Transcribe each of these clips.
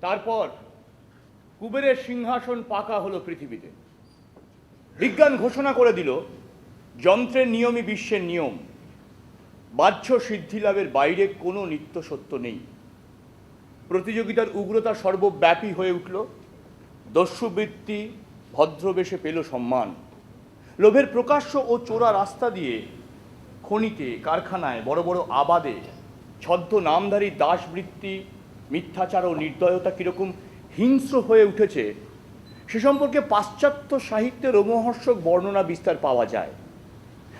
তারপর কুবেরের সিংহাসন পাকা হলো পৃথিবীতে। বিজ্ঞান ঘোষণা করে দিল যন্ত্রের নিয়মই বিশ্বের নিয়ম, বাহ্য সিদ্ধিলাভের বাইরে কোনো নিত্য সত্য নেই। প্রতিযোগিতার উগ্রতা সর্বব্যাপী হয়ে উঠল, দস্যুবৃত্তি ভদ্রবেশে পেল সম্মান। লোভের প্রকাশ্য ও চোরা রাস্তা দিয়ে খনিতে, কারখানায়, বড় বড় আবাদে ছদ্ম নামধারী দাসবৃত্তি, মিথ্যাচার ও নির্দয়তা কীরকম হিংস্র হয়ে উঠেছে সে সম্পর্কে পাশ্চাত্য সাহিত্যে রোমহর্ষক বর্ণনা বিস্তার পাওয়া যায়।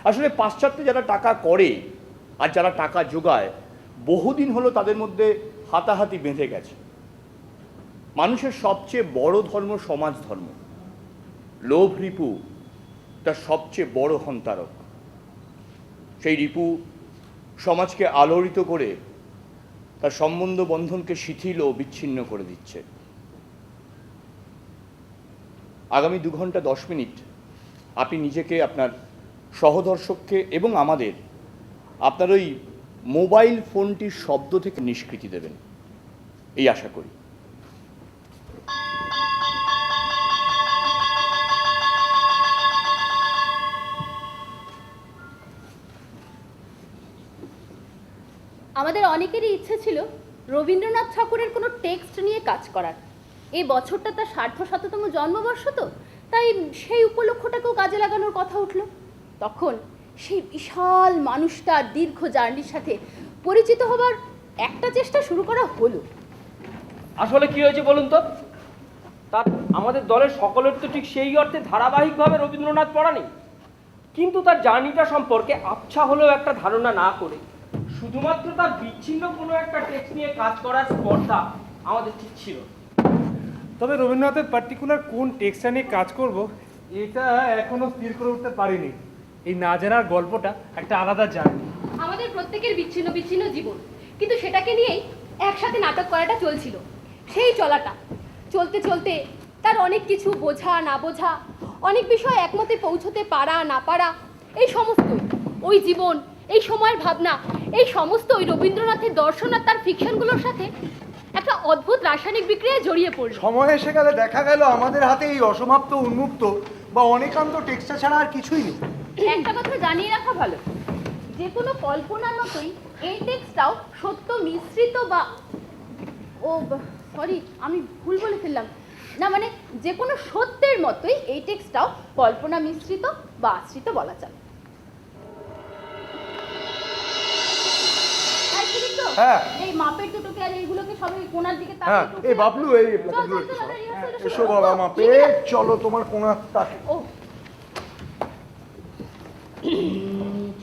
আসলে পাশ্চাত্যে যারা টাকা করে আর যারা টাকা জোগায়, বহুদিন হলো তাদের মধ্যে হাতাহাতি বেঁধে গেছে। মানুষের সবচেয়ে বড় ধর্ম সমাজ ধর্ম। লোভ রিপু তার সবচেয়ে বড় হন্তারক। সেই রিপু সমাজকে আলোড়িত করে তার সম্বন্ধ বন্ধনকে শিথিল ও বিচ্ছিন্ন করে দিচ্ছে। আগামী 2 ঘন্টা 10 মিনিট আপনি নিজেকে, আপনার সহদর্শককে এবং আমাদের আপনার ওই মোবাইল ফোনটির শব্দ থেকে নিষ্কৃতি দেবেন, এই আশা করি। আমাদের অনেকেরই ইচ্ছে ছিল রবীন্দ্রনাথ ঠাকুরের কোনো টেক্সট নিয়ে কাজ করার। এই বছরটা তার ১৫০তম জন্মবর্ষ, তো তাই সেই উপলক্ষটাকেও কাজে লাগানোর কথা উঠল। তখন সেই বিশাল মানুষটার দীর্ঘ জার্নির সাথে পরিচিত হবার একটা চেষ্টা শুরু করা হলো। আসলে কি হয়েছে বলুন তো? তার আমাদের দলের সকলের তো ঠিক সেই অর্থে ধারাবাহিকভাবে রবীন্দ্রনাথ পড়া নেই, কিন্তু তার জার্নিটা সম্পর্কে আবছা হলেও একটা ধারণা না করে শুধুমাত্র তার বিচ্ছিন্ন কোনো একটা টেক্সট নিয়ে কাজ করার স্পর্ধা আমাদের ঠিক ছিল। তবে রবীন্দ্রনাথের পার্টিকুলার কোন টেক্সটটা নিয়ে কাজ করব এটা এখনো স্থির করে উঠতে পারিনি। এই না জানার গল্পটা একটা আলাদা জার্নি। আমাদের প্রত্যেকের বিচ্ছিন্ন বিচ্ছিন্ন জীবন, কিন্তু সেটাকে নিয়েই একসাথে নাটক করাটা চলছিল। সেই চলাটা চলতে চলতে তার অনেক কিছু বোঝা না বোঝা, অনেক বিষয় একমতে পৌঁছতে পারা না পারা, এই সমস্তই ওই জীবন, এই সময়ের ভাবনা, এই সমস্তই রবীন্দ্রনাথের দর্শন আর তার ফিকশনগুলোর সাথে একটা অদ্ভুত রাসায়নিক বিক্রিয়ায় জড়িয়ে পড়ল। সময় এসে গেলে দেখা গেল আমাদের হাতে এই অসমাপ্ত, উন্মুক্ত বা অনেকান্ত টেক্সটা ছাড়া আর কিছুই নেই। একটা কথা জানিয়ে রাখা ভালো, যে কোনো কল্পনার মতোই এই টেক্সটটাও সত্য মিশ্রিত বা সরি আমি ভুল বলে ফেললাম, না মানে যে কোনো সত্যের মতোই এই টেক্সটটাও কল্পনা মিশ্রিত বা আশ্রিত বলা চলে। হ্যাঁ, এই মাপের দুটোকে আর এইগুলোকে সবাই কোণার দিকে হ্যাঁ, এই বাবলু, এই এসো বাবা মাপে, চলো তোমার কোনা তাকে। ও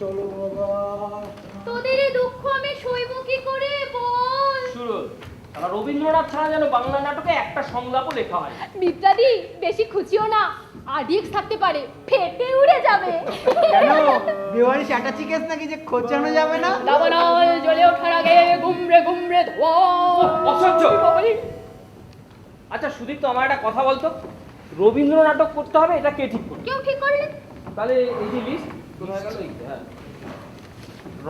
চলো বাবা। তোদের এই দুঃখ আমি সইব কি করে বল? শুরু আর রবীন্দ্রনাথ ছাড়া যেন বাংলা নাটকে একটা সংলাপও লেখা হয়। বিদ্যাদি বেশি খুঁচিও না, আরডিএক্স থাকতে পারে, ফেটে উড়ে যাবে। কেন দেওয়ারি চাটাচি কেস নাকি যে খোঁচানো যাবে না? দাবানল জ্বলে ওঠার আগে গুমরে গুমরে ধোয়া। অসহ্য। আচ্ছা সুদীপ, তো আমার একটা কথা বলতো, রবীন্দ্র নাটক করতে হবে এটা কে ঠিক করবে? কেউ ঠিক করলে? তাহলে এই যে লিস্ট কোথায় গেল? হ্যাঁ,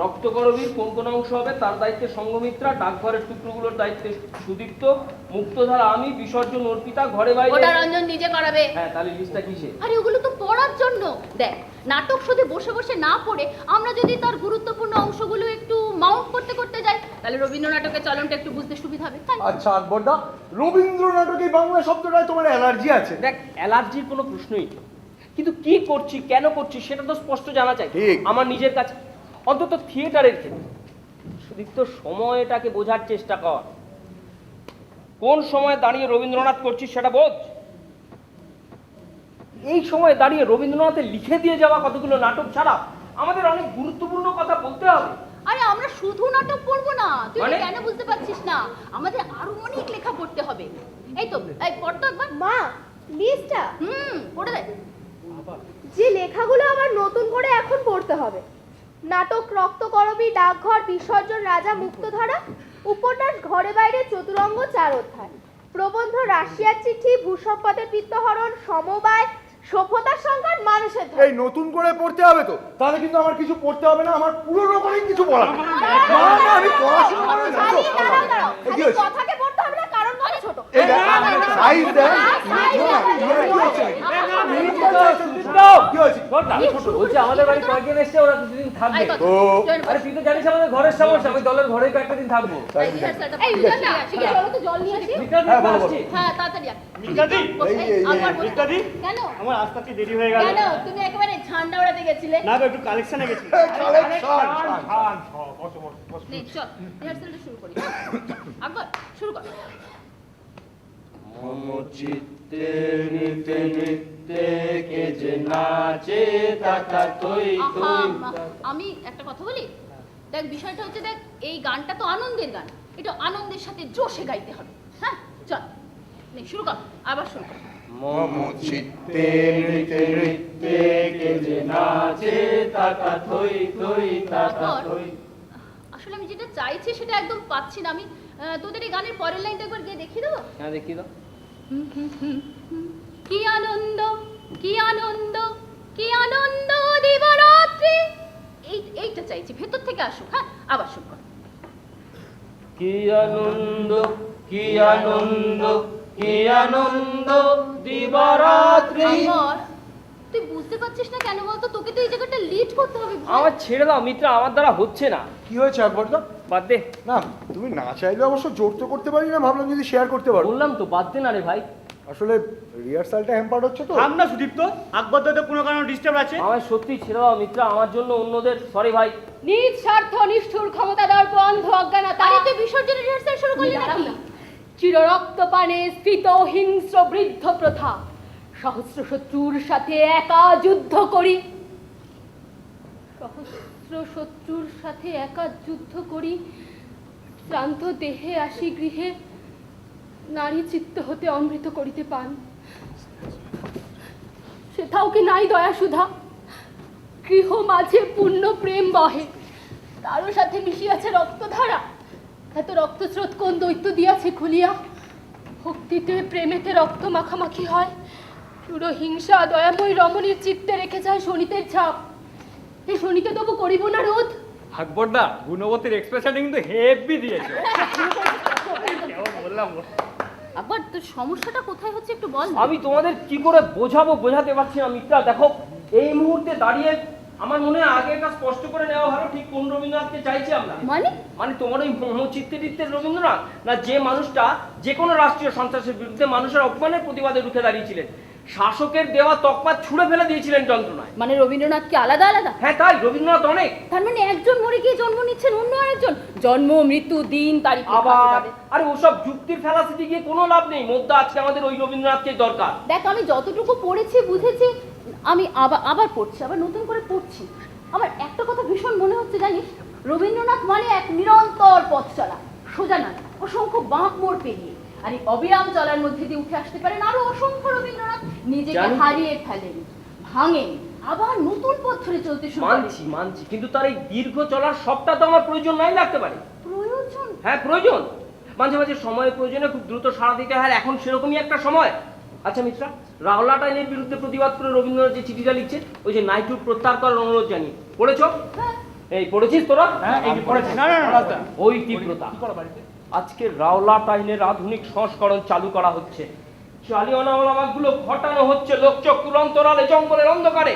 রক্তকরবীর কোন কোন অংশ হবে তার দায়িত্বে সঙ্গমিত্রা, ডাকঘরের টুকরোগুলোর দায়িত্বে সুদীপ্ত, মুক্তধারা আমি, বিসর্জন অর্পিতা, ঘরে বাইরে ওটা রঞ্জন নিজে করাবে। হ্যাঁ, তাহলে লিস্টটা কিসে? আরে ওগুলো তো পড়ার জন্য। দেখ, নাটক শুধু বসে বসে না পড়ে আমরা যদি তার গুরুত্বপূর্ণ অংশগুলো একটু মাউন্ট করতে করতে যাই, তাহলে রবীন্দ্র নাটকের চলনটা একটু বুঝতে সুবিধা হবে। তাই আচ্ছা আকবরদা, রবীন্দ্র নাটকে বাংলা শব্দটায় তোমার অ্যালার্জি আছে? দেখ, অ্যালার্জির কোনো প্রশ্নই নেই, কিন্তু কি করছি, কেন করছি সেটা তো স্পষ্ট জানা চাই আমার নিজের কাছে, অন্তত থিয়েটারের ক্ষেত্রে। সুদীপ্ত, সময়টাকে বোঝার চেষ্টা কর। কোন সময় দাঁড়িয়ে রবীন্দ্রনাথ করছিস সেটা বোঝ। এই সময় দাঁড়িয়ে রবীন্দ্রনাথের লিখে দিয়ে যাওয়া কতগুলো নাটক ছাড়া আমাদের অনেক গুরুত্বপূর্ণ কথা বলতে হবে। আরে আমরা শুধু নাটক পড়বো না, তুই মানে? কেন বুঝতে পারছিস না? আমাদের আরো অনেক লেখা পড়তে হবে। এই তো, এই পড় তো একবার। মা, লিস্টটা পড়ে দে। যে লেখাগুলো আমার নতুন করে এখন পড়তে হবে: নাটক রক্তকরবী, ডাকঘর, বিসর্জন, রাজা, মুক্তধারা, উপন্যাস ঘরে বাইরে, চতুরঙ্গ 4 অধ্যায়, প্রবন্ধ রাশিয়ার চিঠি, ভূসম্পদের পিত্তহরণ, সমবায়, সভ্যতার সংকট, মানুষের এই নতুন করে পড়তে হবে তো? তাহলে কিন্তু আমার কিছু পড়তে হবে না, আমার পুরনো করেই কিছু পড়া। না, আমি পড়াশোনা করে কথাকে পড়তে হবে না, কারণ কথা ছোট। এই দেখ, size দেখ। কি হয়েছে? বলছি আমাদের বাড়ি কয়েকজন এসছে, ওরা কিছুদিন থাকবে। আই কথা, ও। join আরে তুই তো জানিস আমাদের ঘরের সমস্যা, আমি দলের ঘরে কয়েকটা দিন থাকবো। এই rehearsal-টা এই বুঝলেন না? চলো তো জল নিয়ে আসি। হ্যাঁ, বলো, বলো। আসছি। হ্যাঁ তাড়াতাড়ি আয়। মিতাদি, আবার বসো। মিতাদি, কেন আমার আসতে আসতে দেরি হয়ে গেল। কেন তুমি একেবারে ঝান্ডা উড়াতে গেছিলে? না গো, একটু কালেকশনে গেছি। নে, চল রিহার্সালটা শুরু করি। আকবর শুরু কর। চিত্তে নিতে নিতে কে যে নাচে তাতা তুই আহা, আমি একটা কথা বলি, দেখ বিষয়টা হচ্ছে, দেখ এই গানটা তো আনন্দের গান, এটা আনন্দের সাথে জোশে গাইতে হবে। হ্যাঁ চল নে শুরু কর, আবার শুরু কর। চিত্তে নৃত্যে নৃত্যে কে যে নাচে তাতা তুই তুই আকবর, আসলে আমি যেটা চাইছি সেটা একদম পাচ্ছি না। আমি তোদের এই গানের পরের লাইনটা একবার গিয়ে দেখিয়ে দেবো। হ্যাঁ দেখি তো। কি আনন্দ, কি আনন্দ, কি আনন্দ দিবারাত্রি, এইটা চাইছি, ভেতর থেকে আসুক। হ্যাঁ আবার শুরু কর। কি আনন্দ, কি আনন্দ, কি আনন্দ দিবারাত্রি। আকবর, তুই বুঝতে পারছিস না কেন বলতো? তোকে তো এই জায়গাটা লিড করতে হবে। বুঝলি? আমার ছেড়ে দাও মিত্রা, আমার দ্বারা হচ্ছে না। কি হয়েছে আকবরদা? বাদ দে। না, তুমি না চাইলে অবশ্য জোর তো করতে পারি না, ভাবলাম যদি শেয়ার করতে পারো। বললাম তো বাদ দে না রে ভাই। আসলে রিহার্সালটা হ্যাম্পার্ড হচ্ছে তো। থাম না সুদীপ্ত, আকবর দাদা কোনো কারণে ডিস্টার্ব আছে। আমার সত্যি ছেড়ে দাও মিত্রা, আমার জন্য অন্যদের সরি ভাই। নিজ স্বার্থ, নিষ্ঠুর ক্ষমতা দর্প, অন্ধ অজ্ঞানতা। আরে তুই বিসর্জনের রিহার্সাল শুরু করলি নাকি? চির রক্তপানে স্ফীত হিংস্র বৃদ্ধ প্রথা, সহস্র শত্রুর সাথে একা যুদ্ধ করি, সহস্র শত্রুর সাথে একা যুদ্ধ করি, শ্রান্ত দেহে আসি গৃহে, নারী চিত্ত হতে অমৃত করিতে পান। সেটাও কি নাই দয়া সুধা? গৃহ মাঝে পূর্ণ প্রেম বহে, তারও সাথে মিশিয়াছে রক্তধারা। এত রক্তস্রোত কোন দৈত্য দিয়াছে খুলিয়া? ভক্তিতে প্রেমেতে রক্ত মাখামাখি হয়, পুরো হিংসা দয়াময় রমণীর চিত্তে রেখে যায় শনিতের ছাপ। এই শনিতে তবু করিব না রোধ। আকবরদা, গুণবতীর এক্সপ্রেশনটা কিন্তু হেভি দিয়েছে। আবার তোর সমস্যাটা কোথায় হচ্ছে একটু বল না। আমি তোমাদের কি করে বোঝাবো, বোঝাতে পারছি না মিত্রা। দেখো এই মুহূর্তে দাঁড়িয়ে আমার মনে হয় আগে এটা স্পষ্ট করে নেওয়া ভালো, ঠিক কোন রবীন্দ্রনাথকে চাইছি আমরা। মানে তোমার ওই মোহচিত্তে রবীন্দ্রনাথ, না যে মানুষটা যে কোনো রাষ্ট্রীয় সন্ত্রাসের বিরুদ্ধে মানুষের অপমানের প্রতিবাদে রুখে দাঁড়িয়েছিলেন, শাসকের দেওয়া তকমা ছুঁড়ে ফেলে দিয়েছিলেন যন্ত্রণায়। মানে রবীন্দ্রনাথ কি আলাদা আলাদা? হ্যাঁ তাই, রবীন্দ্রনাথ অনেক। তার মানে একজন মরে গিয়ে জন্ম নিচ্ছেন অন্য আরেকজন, জন্ম মৃত্যু দিন তারিখ আবার আরে ওসব যুক্তির ফেলাসিটি গিয়ে কোনো লাভ নেই। মধ্যে আজকে আমাদের ওই রবীন্দ্রনাথকে দরকার। দেখ আমি যতটুকু পড়েছি বুঝেছি, আমি আবার পড়ছি, আবার নতুন করে পড়ছি। আমার একটা কথা ভীষণ মনে হচ্ছে জানিস, রবীন্দ্রনাথ মানে এক নিরন্তর পথ চলা, সোজা নয়, অসংখ্য বাঁক মোড় পেরিয়ে। আর এই অবিরাম চলার মধ্যে দিয়ে উঠে আসতে পারেন আরো অসংখ্য রবীন্দ্রনাথ, নিজেকে হারিয়ে ফেলেন, ভাঙেন, আবার নতুন পথ ধরে চলতে শুরু করেন। মানছি, কিন্তু তার এই দীর্ঘ চলার সবটা তো আমার প্রয়োজন নাই লাগতে পারে। প্রয়োজন? হ্যাঁ প্রয়োজন। মাঝে মাঝে সময়ের প্রয়োজনে খুব দ্রুত সাড়া দিতে হয়, এখন সেরকমই একটা সময়। আচ্ছা মিত্রা, রাওলাট আইনের বিরুদ্ধে প্রতিবাদ করে রবীন্দ্রনাথ যে চিঠিটা লিখছে, ওই যে নাইটহুড প্রত্যাহার করার অনুরোধ জানিয়ে, পড়েছো? এই পড়েছিস তোরা? হ্যাঁ, এই পড়েছি। না না না, ওই তীব্রতা। আজকে রাওলাট আইনের আধুনিক সংস্করণ চালু করা হচ্ছে, জালিয়ানওয়ালাবাগগুলো ঘটানো হচ্ছে লোকচক্ষুর অন্তরালে, জঙ্গলের অন্ধকারে।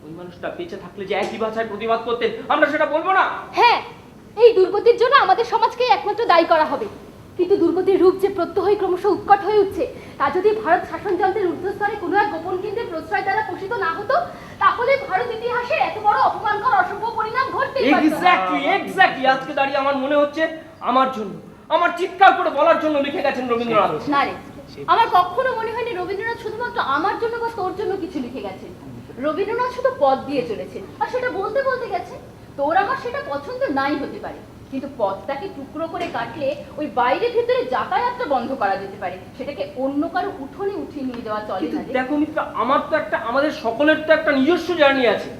ওই মানুষটা বেঁচে থাকলে যে একই ভাষায় প্রতিবাদ করতেন, আমরা সেটা বলবো না? হ্যাঁ, এই দুর্গতির জন্য আমাদের সমাজকে একমাত্র দায়ী করা হবে। কিন্তু দুর্গতির রূপ যে প্রত্যহই ক্রমশ উৎকট হয়ে উঠছে, তা যদি ভারত শাসনযন্ত্রের ঊর্ধ্বস্তরে কোনো এক গোপন কেন্দ্রের প্রশ্রয় দ্বারা পোষিত না হতো, তাহলে ভারত ইতিহাসের এত বড় অপমানকর অসভ্য পরিণাম ঘটতেই পারত না। এক্স্যাক্টলি আজকে দাঁড়িয়ে আমার মনে হচ্ছে আমার জন্য, আমার চিৎকার করে বলার জন্য লিখে গেছেন রবীন্দ্রনাথ। না রে, আমার কখনো মনে হয়নি রবীন্দ্রনাথ শুধুমাত্র আমার জন্য বা তোর জন্য কিছু লিখে গেছেন। রবীন্দ্রনাথ শুধু পথ দিয়ে চলেছেন, আর সেটা বলতে বলতে গেছে। তোর আমার সেটা পছন্দ নাই হতে পারে, কিন্তু পথটাকে টুকরো করে কাটলে ওই বাইরে ভিতরে যাতায়াতটা বন্ধ করা যেতে পারে, সেটাকে অন্য কারো উঠোনে উঠিয়ে নিয়ে যাওয়া চলে না। দেখো মিত্র, আমার তো একটা, আমাদের সকলের তো একটা নিজস্ব জার্নি আছে।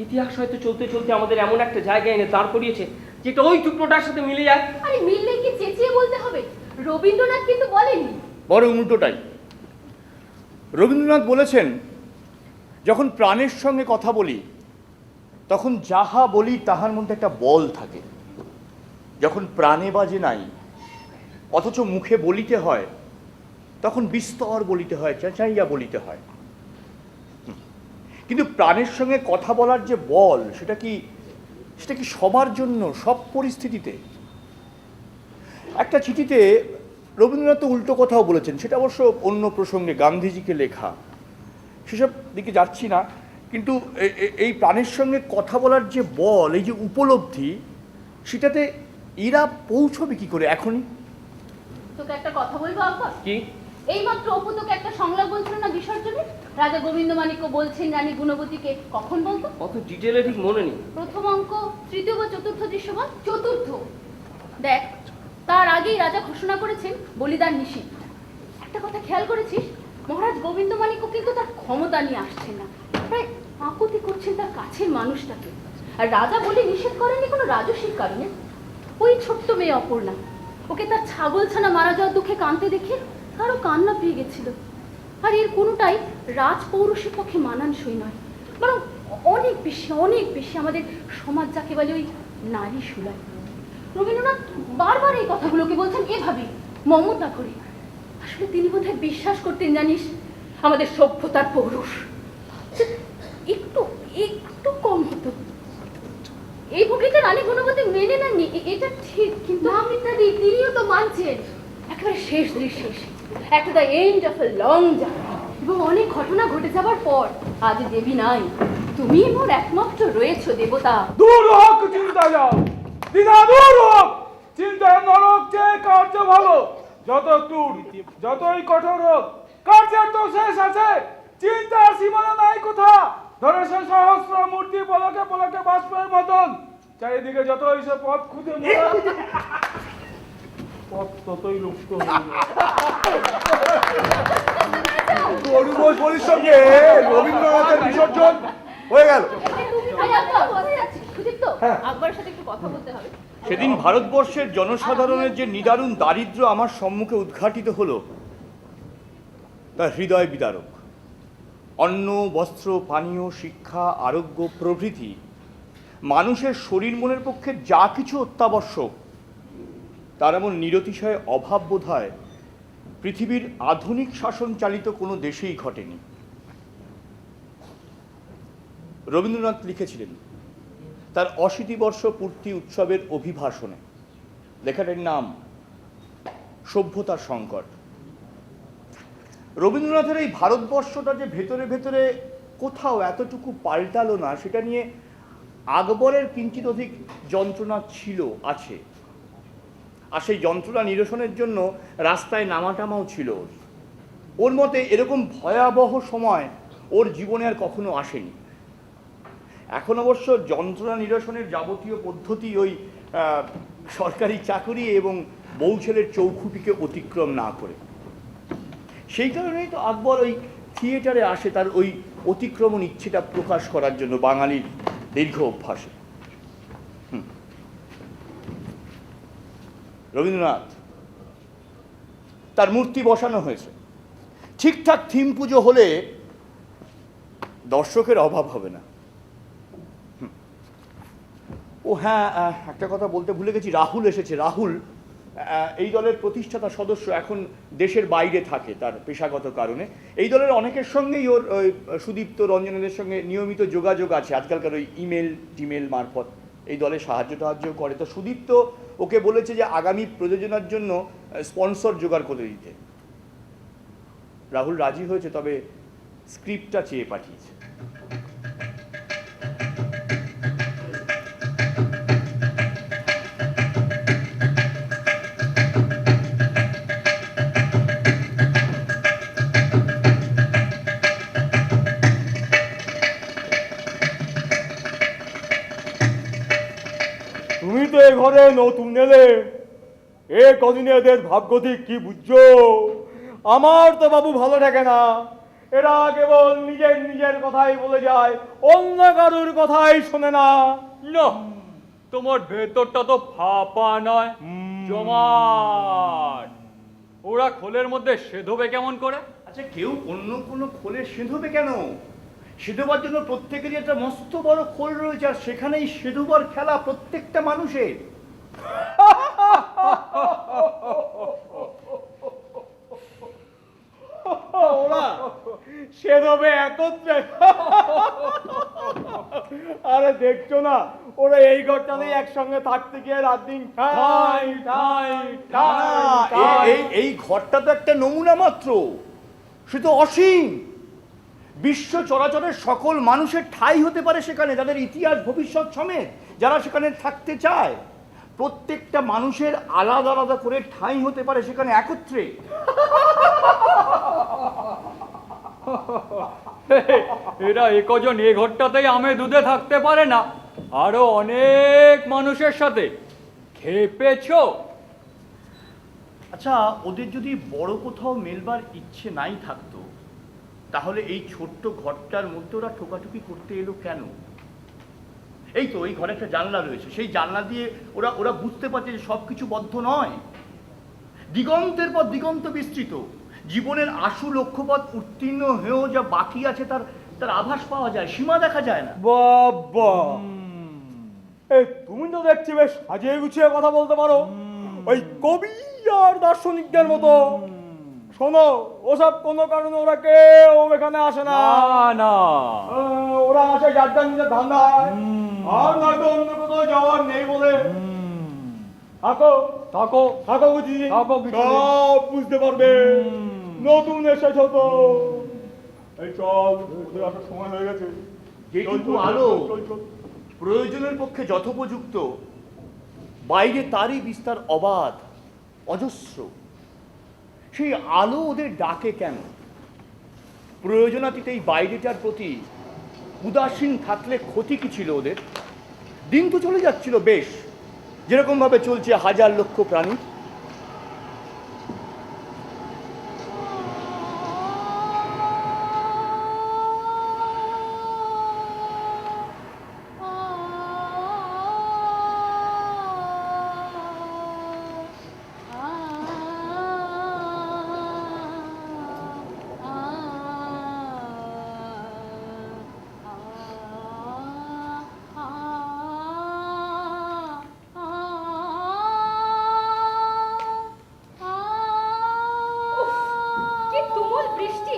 ইতিহাস হয়তো চলতে চলতে আমাদের এমন একটা জায়গায় এনে দাঁড় করিয়েছে যেটা ওই টুকরোটার সাথে মিলে যায়। আরে মিললে কি চেঁচিয়ে বলতে হবে? রবীন্দ্রনাথ কিন্তু বলেননি। বরং উল্টোটাই। রবীন্দ্রনাথ বলেছেন, যখন প্রাণের সঙ্গে কথা বলি তখন যাহা বলি তাহার মধ্যে একটা বল থাকে। যখন প্রাণে বাজে নাই অথচ মুখে বলিতে হয়, তখন বিস্তর বলিতে হয়, চেঁচাইয়া বলিতে হয়। কিন্তু প্রাণের সঙ্গে কথা বলার যে বল, সেটা কি সবার জন্য, সব পরিস্থিতিতে? একটা চিঠিতে রবীন্দ্রনাথ তো উল্টো কথাও বলেছেন, সেটা অবশ্য অন্য প্রসঙ্গে, গান্ধীজিকে লেখা, সেসব দিকে যাচ্ছি না। কিন্তু এই প্রাণের সঙ্গে কথা বলার যে বল, এই যে উপলব্ধি, সেটাতে এরা পৌঁছবে কি করে এখনই? তোকে একটা কথা বলবো আকবর। কি? এইমাত্র অপু তোকে একটা সংলাপ বলছিল না বিসর্জনে? রাজা গোবিন্দমাণিক্য বলছেন রানী গুণবতীকে, কখন বলতো? অত ডিটেলে ঠিক মনে নেই। প্রথম অঙ্ক, তৃতীয় বা চতুর্থ দৃশ্য বল। চতুর্থ। দেখ, তার আগেই রাজা ঘোষণা করেছেন বলিদান নিষিদ্ধ। একটা কথা খেয়াল করেছিস? মহারাজ গোবিন্দমাণিক্য কিন্তু তার ক্ষমতা নিয়ে আসছেন না, প্রায় আকুতি করছেন তার কাছের মানুষটাকে। আর রাজা বলে নিষেধ করেননি কোনো রাজস্বিক কারণে। ওই ছোট্ট মেয়ে অপর্ণা, ওকে তার ছাগল ছানা মারা যাওয়ার দুঃখে কাঁদতে দেখে তারও কান্না পেয়ে গেছিল। আর এর কোনোটাই রাজপৌরুষের পক্ষে মানানসই নয়, বরং অনেক বেশি আমাদের সমাজ যাকে বলে ওই নারী সুলভ। রবীন্দ্রনাথ বারবার এই কথাগুলোকে বলছেন এভাবে, মমতা করে। আসলে তিনি বোধহয় বিশ্বাস করতেন, জানিস, আমাদের সভ্যতার পৌরুষ একটু একটু কম হতো। এই ভূমিতে রানী গুণবতী মেনে নেননি, এটা ঠিক, কিন্তু মিত্রাদি তিনিও তো মানছেন। একেবারে শেষ দৃশ্যে এসে, একটা the end of a long journey, এবং অনেক ঘটনা ঘটে যাবার পর আজ দেবী নাই, তুমি মোর একমাত্র রয়েছো দেবতা। দূর হোক চিন্তা, যাও দিদা, দূর হোক চিন্তা। নরক যে কার্য ভালো, যত দূর যতই কঠোর হোক, কার্যের তো শেষ আছে। চিন্তার সীমানা নাই কোথা, ধরে সে সহস্র মূর্তি পলকে পলকে বাষ্পের মতন। চারিদিকে যতই সে পথ খুঁজে মোড়া, পথ ততই লুপ্ত পরিশ্রমে রবীন্দ্রনাথের বিসর্জন হয়ে গেল। আকবরের সাথে একটু কথা বলতে হবে। সেদিন ভারতবর্ষের জনসাধারণের যে নিদারুণ দারিদ্র্য আমার সম্মুখে উদ্ঘাটিত হলো, তা হৃদয় বিদারক। অন্ন, বস্ত্র, পানীয়, শিক্ষা, আরোগ্য প্রভৃতি মানুষের শরীর মনের পক্ষে যা কিছু অত্যাবশ্যক, তার এমন নিরতিশয় অভাব বোধহয় পৃথিবীর আধুনিক শাসন চালিত কোনো দেশেই ঘটেনি। রবীন্দ্রনাথ লিখেছিলেন তার ৮০ বর্ষ পূর্তি উৎসবের অভিভাষণে, লেখাটির নাম সভ্যতার সংকট। রবীন্দ্রনাথের এই ভারতবর্ষটা যে ভেতরে ভেতরে কোথাও এতটুকু পাল্টালো না, সেটা নিয়ে আকবরের কিঞ্চিত অধিক যন্ত্রণা আছে। আর সেই যন্ত্রণা নিরসনের জন্য রাস্তায় নামাটামাও ছিল। ওর মতে এরকম ভয়াবহ সময় ওর জীবনে আর কখনো আসেনি। এখন অবশ্য যন্ত্রণা নিরসনের যাবতীয় পদ্ধতি ওই সরকারি চাকরি এবং বউ ছেলের চৌখুটিকে অতিক্রম না করে। সেই কারণেই তো আকবর ওই থিয়েটারে আসে তার ওই অতিক্রমণ ইচ্ছেটা প্রকাশ করার জন্য, বাঙালির দীর্ঘ অভ্যাসে। রবীন্দ্রনাথ, তার মূর্তি বসানো হয়েছে, ঠিকঠাক থিম পুজো হলে দর্শকের অভাব হবে না। ও হ্যাঁ, একটা কথা বলতে ভুলে গেছি, রাহুল এসেছে। রাহুল এই দলের প্রতিষ্ঠাতা সদস্য, এখন দেশের বাইরে থাকে তার পেশাগত কারণে। এই দলের অনেকের সঙ্গেই ওর সুদীপ্ত, রঞ্জনেদের সঙ্গে নিয়মিত যোগাযোগ আছে আজকালকার ওই টিমেল মারফত। এই দলে সাহায্য করে। তো সুদীপ্ত ওকে বলেছে যে আগামী প্রযোজনার জন্য স্পন্সর জোগাড় করে দিতে। রাহুল রাজি হয়েছে, তবে স্ক্রিপ্টটা চেয়ে পাঠিয়েছে। তুমি তো এ ঘরে নতুন এলে, এ কদিনে এদের ভাবগতিক কি বুঝছো? আমার তো বাবু ভালো থাকে না। এরা কেবল নিজের কথাই বলে যায়, অন্য কারুর কথাই শোনে না। না, তোমার ভেতরটা তো ফাঁপা নয়, জমাট। ওরা খোলের মধ্যে সেধবে কেমন করে? আচ্ছা, কেউ অন্য কোনো খোলে সেঁধোবে কেন? সেঁধোবার জন্য প্রত্যেকেরই একটা মস্ত বড় খোল রয়েছে, আর সেখানেই সেঁধোবার খেলা প্রত্যেকটা মানুষের। সে রবে একত্রে। আরে দেখছো না, ওরা এই ঘরটাতেই একসঙ্গে থাকতে গিয়ে রাত দিন ঠাই ঠাই ঠাই। এই ঘরটা তো একটা নমুনা মাত্র, সে তো অসীম। বিশ্ব চরাচরের সকল মানুষের ঠাঁই হতে পারে সেখানে, যাদের ইতিহাস ভবিষ্যৎ সমেত যারা সেখানে থাকতে চায়। প্রত্যেকটা মানুষের আলাদা আলাদা করে ঠাঁই হতে পারে সেখানে একত্রে। এরা একজন এ ঘরটাতেই আমে দুধে থাকতে পারে না, আরো অনেক মানুষের সাথে খেপেছো। আচ্ছা, ওদের যদি বড় কোথাও মেলবার ইচ্ছে নাই থাকতো, তাহলে এই ছোট্ট ঘরটার মধ্যে ওরা ঠোকাঠুকি করতে এলো কেন? এই তো, এই ঘরে একটা জানলা রয়েছে, সেই জানলা দিয়ে ওরা ওরা বুঝতে পারছে যে সব কিছু বদ্ধ নয়, দিগন্তের পর দিগন্ত বিস্তৃত। জীবনের আশু লক্ষ্যপথ উত্তীর্ণ হয়েও যা বাকি আছে তার তার আভাস পাওয়া যায়, সীমা দেখা যায় না। বাবা, এই তুমি তো দেখছি বেশ সাজিয়ে গুছিয়ে কথা বলতে পারো, ওই কবি আর দার্শনিকদের মতো। শোনো, ওসব কোনো কারণে ওরা কেউ এখানে আসে না। না, ওরা আসে যার যার নিজের ধান্দায়, আর নয়তো অন্য কোথাও যাওয়ার নেই বলে। থাকো থাকো থাকো বুঝি, থাকো বুঝি। সব বুঝতে পারবে। নতুন এসেছ তো, এই চল, ওদের আসার সময় হয়ে গেছে। যেটুকু আলো প্রয়োজনের পক্ষে যথোপযুক্ত, বাইরে তারই বিস্তার অবাধ, অজস্র। সেই আলো ওদের ডাকে কেন? প্রয়োজনাতীত এই বাইরেটার প্রতি উদাসীন থাকলে ক্ষতি কি ছিল ওদের? দিন তো চলে যাচ্ছিল বেশ, যেরকম ভাবে চলছে হাজার লক্ষ প্রাণী। কি তুমুল বৃষ্টি,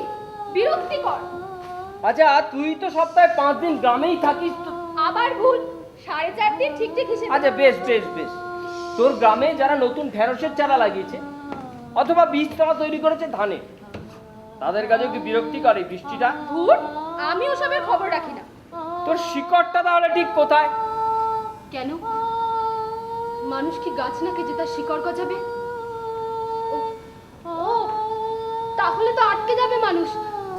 বিরক্তিকর। আচ্ছা, তুই তো সপ্তাহে 5 দিন গ্রামেই থাকিস তো। আবার ভুল, 4.5 দিন ঠিক ঠিক হিসেবে। আচ্ছা, বেশ বেশ বেশ। তোর গ্রামে যারা নতুন ঢেঁড়সের চারা লাগিয়েছে অথবা বীজতলা তৈরি করেছে ধানে, তাদের কাছে কি বিরক্তিকর এই বৃষ্টিটা? ধুর, আমি ওসবের খবর রাখি না। তোর শিকড়টা তাহলে ঠিক কোথায়? কেন, মানুষ কি গাছ নাকি যে তার শিকড় গজাবে? ও, তাহলে তো আটকে যাবে মানুষ।